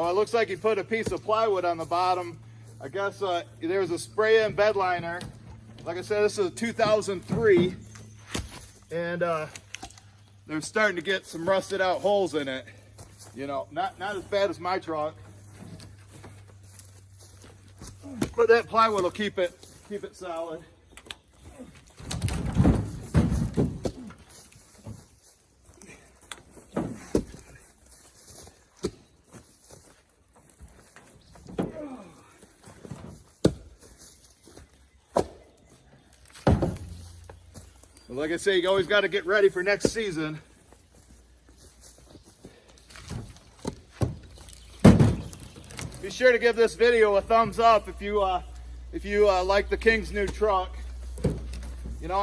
Oh, it looks like he put a piece of plywood on the bottom. I guess there was a spray-in bed liner. Like I said, this is a 2003, and they're starting to get some rusted out holes in it. You know, not as bad as my truck, but that plywood will keep it solid. Like I say, you always got to get ready for next season. Be sure to give this video a thumbs up if you like the King's new truck. You know,